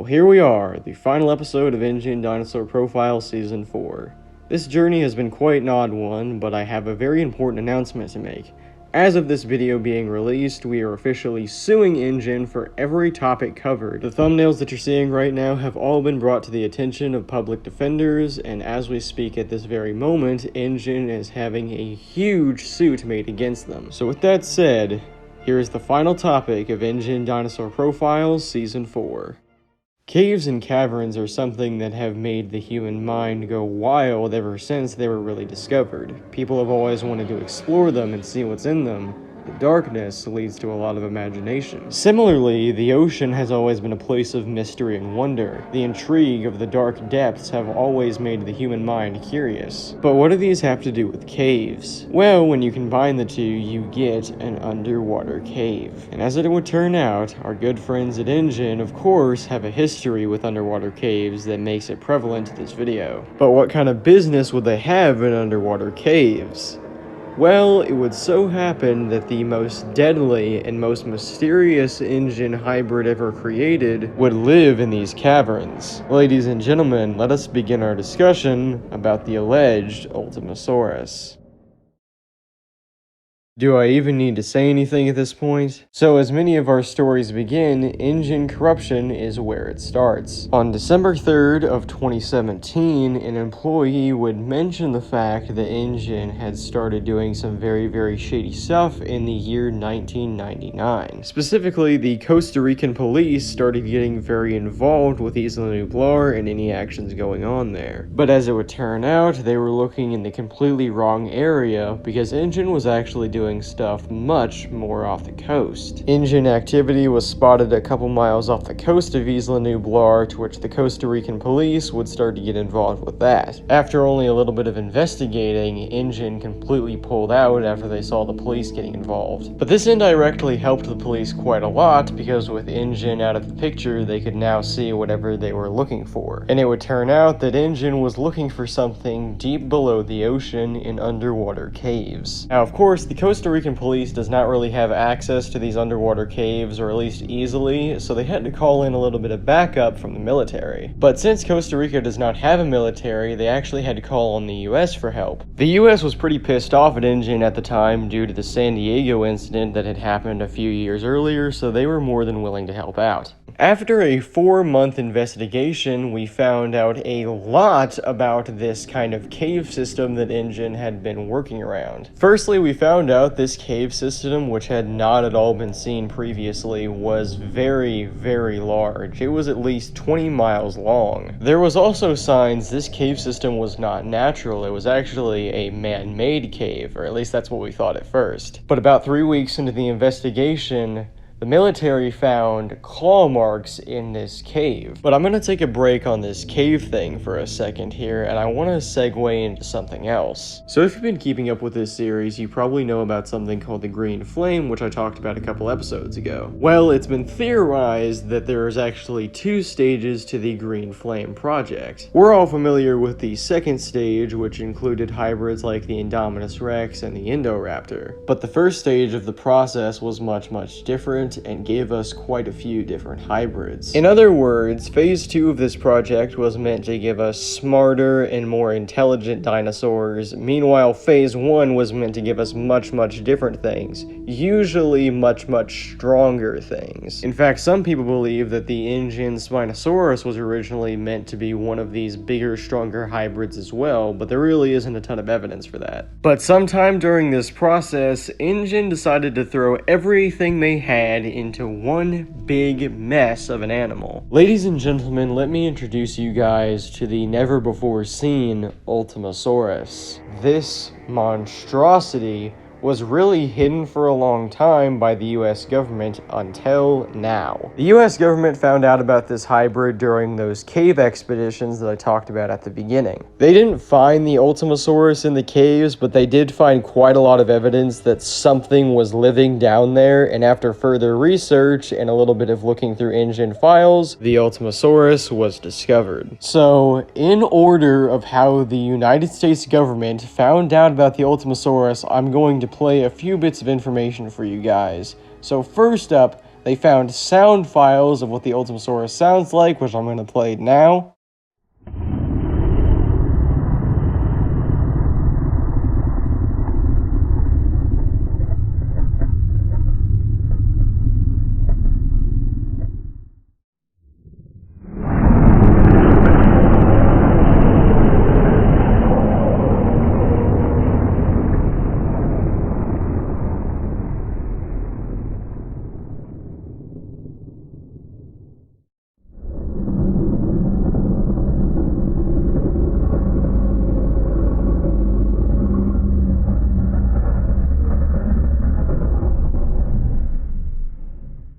Well, here we are, the final episode of Ingen Dinosaur Profile Season 4. This journey has been quite an odd one, but I have a very important announcement to make. As of this video being released, we are officially suing Ingen for every topic covered. The thumbnails that you're seeing right now have all been brought to the attention of public defenders, and as we speak at this very moment, Ingen is having a huge suit made against them. So with that said, here is the final topic of Ingen Dinosaur Profiles Season 4. Caves and caverns are something that have made the human mind go wild ever since they were really discovered. People have always wanted to explore them and see what's in them. The darkness leads to a lot of imagination. Similarly, the ocean has always been a place of mystery and wonder. The intrigue of the dark depths have always made the human mind curious. But what do these have to do with caves? Well, when you combine the two, you get an underwater cave. And as it would turn out, our good friends at Ingen, of course, have a history with underwater caves that makes it prevalent to this video. But what kind of business would they have in underwater caves? Well, it would so happen that the most deadly and most mysterious Ingen hybrid ever created would live in these caverns. Ladies and gentlemen, let us begin our discussion about the alleged Ultimasaurus. Do I even need to say anything at this point? So as many of our stories begin, Ingen corruption is where it starts. On December 3rd of 2017, an employee would mention the fact that Ingen had started doing some very shady stuff in the year 1999. Specifically, the Costa Rican police started getting very involved with Isla Nublar and any actions going on there. But as it would turn out, they were looking in the completely wrong area because Ingen was actually doing stuff much more off the coast. Ingen activity was spotted a couple miles off the coast of Isla Nublar, to which the Costa Rican police would start to get involved with that. After only a little bit of investigating, Ingen completely pulled out after they saw the police getting involved. But this indirectly helped the police quite a lot, because with Ingen out of the picture, they could now see whatever they were looking for. And it would turn out that Ingen was looking for something deep below the ocean in underwater caves. Now, of course, the Costa Rican police does not really have access to these underwater caves, or at least easily, so they had to call in a little bit of backup from the military. But since Costa Rica does not have a military, they actually had to call on the US for help. The US was pretty pissed off at Ingen at the time due to the San Diego incident that had happened a few years earlier, so they were more than willing to help out. After a 4-month investigation, we found out a lot about this kind of cave system that Ingen had been working around. Firstly, we found out this cave system, which had not at all been seen previously, was very large. It was at least 20 miles long. There was also signs this cave system was not natural. It was actually a man-made cave, or at least that's what we thought at first. But about 3 weeks into the investigation, the military found claw marks in this cave. But I'm going to take a break on this cave thing for a second here, and I want to segue into something else. So if you've been keeping up with this series, you probably know about something called the Green Flame, which I talked about a couple episodes ago. Well, it's been theorized that there's actually 2 stages to the Green Flame project. We're all familiar with the second stage, which included hybrids like the Indominus Rex and the Indoraptor. But the first stage of the process was much different and gave us quite a few different hybrids. In other words, phase 2 of this project was meant to give us smarter and more intelligent dinosaurs. Meanwhile, phase 1 was meant to give us much different things, usually much stronger things. In fact, some people believe that the Ingen Spinosaurus was originally meant to be one of these bigger, stronger hybrids as well, but there really isn't a ton of evidence for that. But sometime during this process, Ingen decided to throw everything they had into one big mess of an animal. Ladies and gentlemen, let me introduce you guys to the never before seen Ultimasaurus. This monstrosity was really hidden for a long time by the US government until now. The US government found out about this hybrid during those cave expeditions that I talked about at the beginning. They didn't find the Ultimasaurus in the caves, but they did find quite a lot of evidence that something was living down there, and after further research and a little bit of looking through Ingen files, the Ultimasaurus was discovered. So, in order of how the United States government found out about the Ultimasaurus, I'm going to play a few bits of information for you guys. So first up, They found sound files of what the Ultimasaurus sounds like, which I'm going to play now.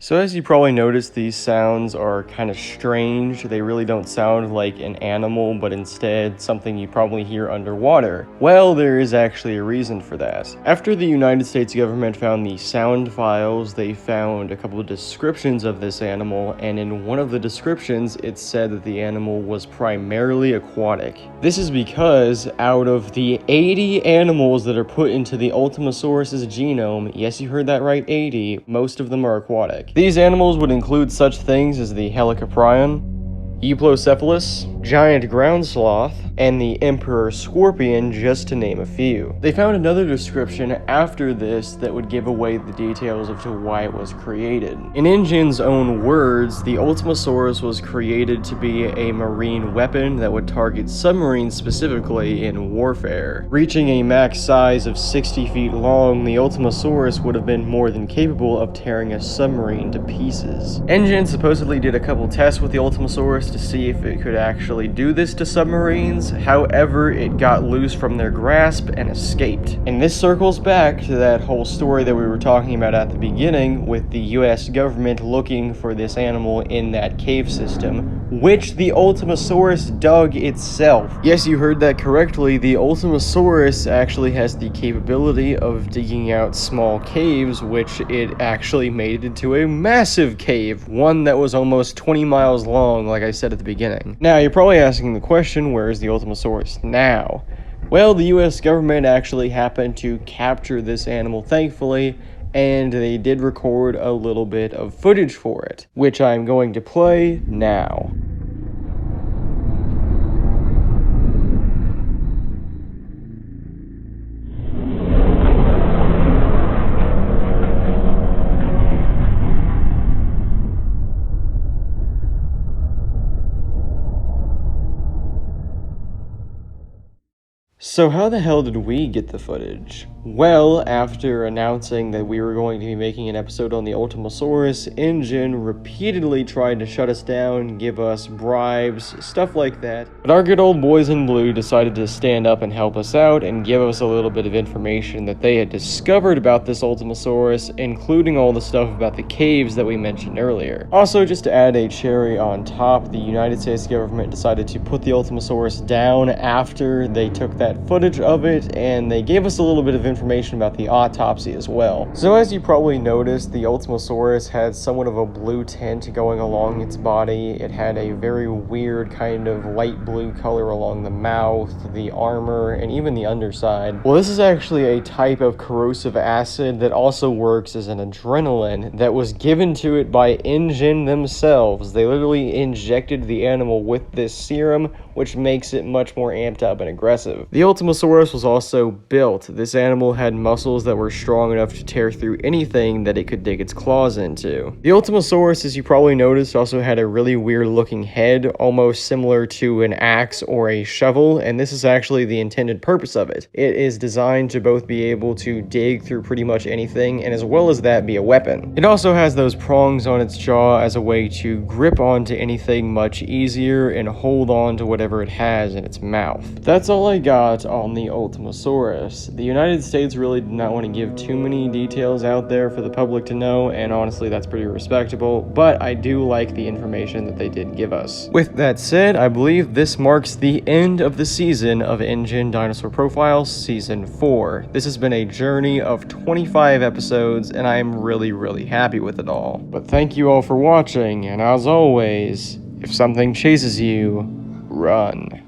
So as you probably noticed, these sounds are kind of strange. They really don't sound like an animal, but instead something you probably hear underwater. Well, there is actually a reason for that. After the United States government found the sound files, they found a couple of descriptions of this animal, and in one of the descriptions, it said that the animal was primarily aquatic. This is because out of the 80 animals that are put into the Ultimasaurus' genome, yes, you heard that right, 80, most of them are aquatic. These animals would include such things as the helicoprion, Euplocephalus, giant ground sloth, and the emperor scorpion, just to name a few. They found another description after this that would give away the details of to why it was created. In Ingen's own words, the Ultimasaurus was created to be a marine weapon that would target submarines specifically in warfare. Reaching a max size of 60 feet long, the Ultimasaurus would have been more than capable of tearing a submarine to pieces. Ingen supposedly did a couple tests with the Ultimasaurus to see if it could actually do this to submarines. However, it got loose from their grasp and escaped. And this circles back to that whole story that we were talking about at the beginning with the US government looking for this animal in that cave system, which the Ultimasaurus dug itself. Yes, you heard that correctly. The Ultimasaurus actually has the capability of digging out small caves, which it actually made into a massive cave, one that was almost 20 miles long, like I said at the beginning. Now, you're probably asking the question, where is the Ultimasaurus now? Well, the US government actually happened to capture this animal, thankfully, and they did record a little bit of footage for it, which I'm going to play now. So how the hell did we get the footage? Well, after announcing that we were going to be making an episode on the Ultimasaurus, Ingen repeatedly tried to shut us down, give us bribes, stuff like that. But our good old boys in blue decided to stand up and help us out and give us a little bit of information that they had discovered about this Ultimasaurus, including all the stuff about the caves that we mentioned earlier. Also, just to add a cherry on top, the United States government decided to put the Ultimasaurus down after they took that footage of it, and they gave us a little bit of information about the autopsy as well. So as you probably noticed, the Ultimasaurus had somewhat of a blue tint going along its body. It had a very weird kind of light blue color along the mouth, the armor, and even the underside. Well, this is actually a type of corrosive acid that also works as an adrenaline that was given to it by Ingen themselves. They literally injected the animal with this serum, which makes it much more amped up and aggressive. The Ultimasaurus was also built. This animal had muscles that were strong enough to tear through anything that it could dig its claws into. The Ultimasaurus, as you probably noticed, also had a really weird looking head, almost similar to an axe or a shovel, and this is actually the intended purpose of it. It is designed to both be able to dig through pretty much anything, and as well as that, be a weapon. It also has those prongs on its jaw as a way to grip onto anything much easier and hold on to whatever it has in its mouth. That's all I got on the Ultimasaurus. The United States really did not want to give too many details out there for the public to know, and honestly that's pretty respectable, but I do like the information that they did give us. With that said, I believe this marks the end of the season of Ingen Dinosaur Profiles Season 4. This has been a journey of 25 episodes, and I am really happy with it all. But thank you all for watching, and as always, if something chases you, run.